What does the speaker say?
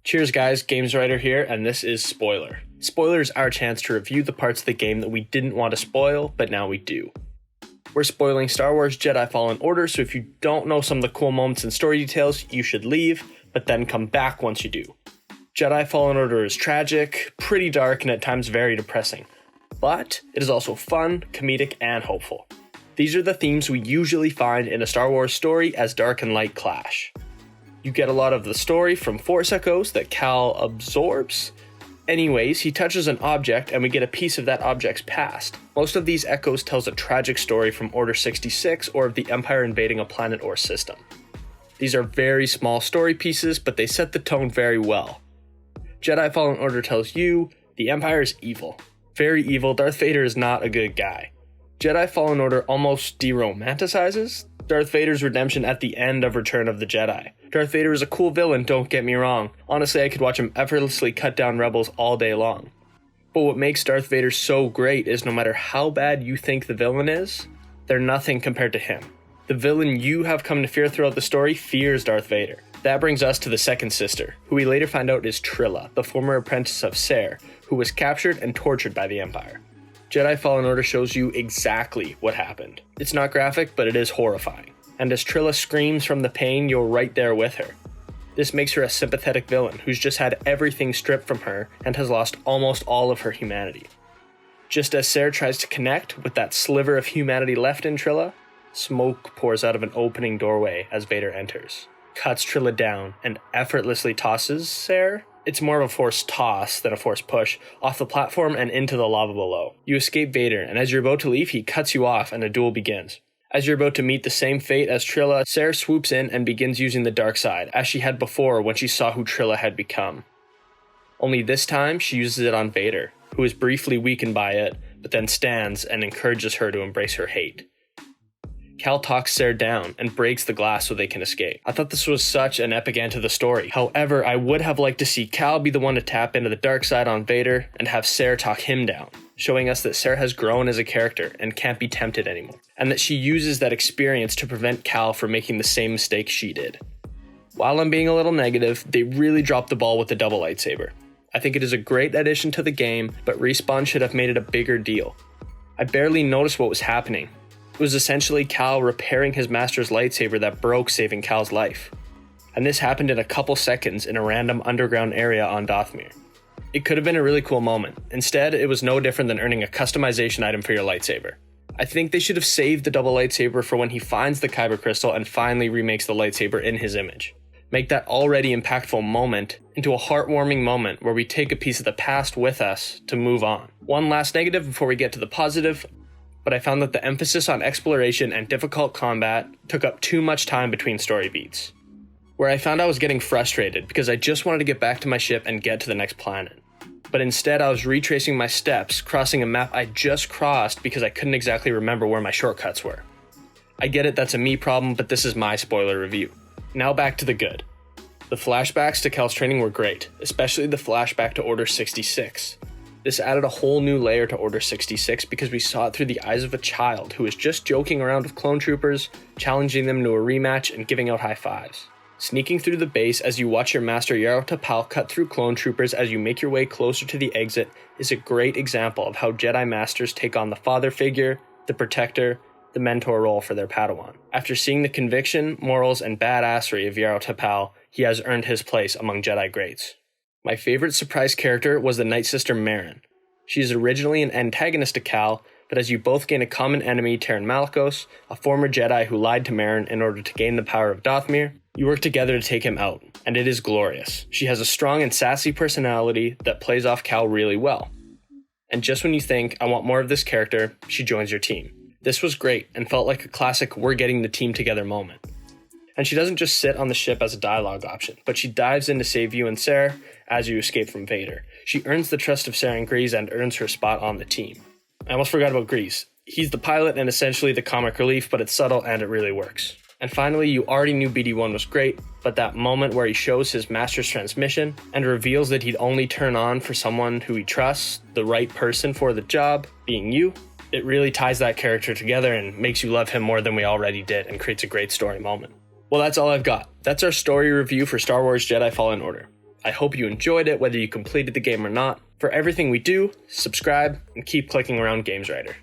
Cheers guys, Games Writer here, and this is Spoiler. Spoiler is our chance to review the parts of the game that we didn't want to spoil, but now we do. We're spoiling Star Wars Jedi Fallen Order, so if you don't know some of the cool moments and story details, you should leave, but then come back once you do. Jedi Fallen Order is tragic, pretty dark, and at times very depressing. But it is also fun, comedic, and hopeful. These are the themes we usually find in a Star Wars story as dark and light clash. You get a lot of the story from Force echoes that Cal absorbs. Anyways, he touches an object and we get a piece of that object's past. Most of these echoes tells a tragic story from Order 66 or of the Empire invading a planet or system. These are very small story pieces, but they set the tone very well. Jedi Fallen Order tells you, the Empire is evil. Very evil, Darth Vader is not a good guy. Jedi Fallen Order almost deromanticizes Darth Vader's redemption at the end of Return of the Jedi. Darth Vader is a cool villain, don't get me wrong. Honestly, I could watch him effortlessly cut down rebels all day long. But what makes Darth Vader so great is no matter how bad you think the villain is, they're nothing compared to him. The villain you have come to fear throughout the story fears Darth Vader. That brings us to the second sister, who we later find out is Trilla, the former apprentice of Ser, who was captured and tortured by the Empire. Jedi Fallen Order shows you exactly what happened. It's not graphic, but it is horrifying. And as Trilla screams from the pain, you're right there with her. This makes her a sympathetic villain who's just had everything stripped from her and has lost almost all of her humanity. Just as Ser tries to connect with that sliver of humanity left in Trilla, smoke pours out of an opening doorway as Vader enters, cuts Trilla down, and effortlessly tosses Ser. It's more of a forced toss than a forced push, off the platform and into the lava below. You escape Vader, and as you're about to leave, he cuts you off and a duel begins. As you're about to meet the same fate as Trilla, Ser swoops in and begins using the dark side, as she had before when she saw who Trilla had become. Only this time, she uses it on Vader, who is briefly weakened by it, but then stands and encourages her to embrace her hate. Cal talks Ser down and breaks the glass so they can escape. I thought this was such an epic end to the story. However, I would have liked to see Cal be the one to tap into the dark side on Vader and have Ser talk him down, showing us that Ser has grown as a character and can't be tempted anymore, and that she uses that experience to prevent Cal from making the same mistake she did. While I'm being a little negative, they really dropped the ball with the double lightsaber. I think it is a great addition to the game, but Respawn should have made it a bigger deal. I barely noticed what was happening. It was essentially Cal repairing his master's lightsaber that broke, saving Cal's life. And this happened in a couple seconds in a random underground area on Dathomir. It could have been a really cool moment. Instead, it was no different than earning a customization item for your lightsaber. I think they should have saved the double lightsaber for when he finds the Kyber crystal and finally remakes the lightsaber in his image. Make that already impactful moment into a heartwarming moment where we take a piece of the past with us to move on. One last negative before we get to the positive, but I found that the emphasis on exploration and difficult combat took up too much time between story beats, where I found I was getting frustrated because I just wanted to get back to my ship and get to the next planet. But instead I was retracing my steps, crossing a map I just crossed because I couldn't exactly remember where my shortcuts were. I get it, that's a me problem, but this is my spoiler review. Now back to the good. The flashbacks to Cal's training were great, especially the flashback to Order 66. This added a whole new layer to Order 66 because we saw it through the eyes of a child who was just joking around with clone troopers, challenging them to a rematch, and giving out high fives. Sneaking through the base as you watch your master Yaro Tapal cut through clone troopers as you make your way closer to the exit is a great example of how Jedi Masters take on the father figure, the protector, the mentor role for their Padawan. After seeing the conviction, morals, and badassery of Yaro Tapal, he has earned his place among Jedi greats. My favorite surprise character was the Night Sister Merrin. She is originally an antagonist to Cal, but as you both gain a common enemy, Terran Malicos, a former Jedi who lied to Merrin in order to gain the power of Dathomir, you work together to take him out, and it is glorious. She has a strong and sassy personality that plays off Cal really well. And just when you think, I want more of this character, she joins your team. This was great and felt like a classic we're getting the team together moment. And she doesn't just sit on the ship as a dialogue option, but she dives in to save you and Ser as you escape from Vader. She earns the trust of Ser and Grease and earns her spot on the team. I almost forgot about Grease. He's the pilot and essentially the comic relief, but it's subtle and it really works. And finally, you already knew BD1 was great, but that moment where he shows his master's transmission and reveals that he'd only turn on for someone who he trusts, the right person for the job, being you, it really ties that character together and makes you love him more than we already did and creates a great story moment. Well, that's all I've got. That's our story review for Star Wars Jedi Fallen Order. I hope you enjoyed it, whether you completed the game or not. For everything we do, subscribe and keep clicking around GamesWriter.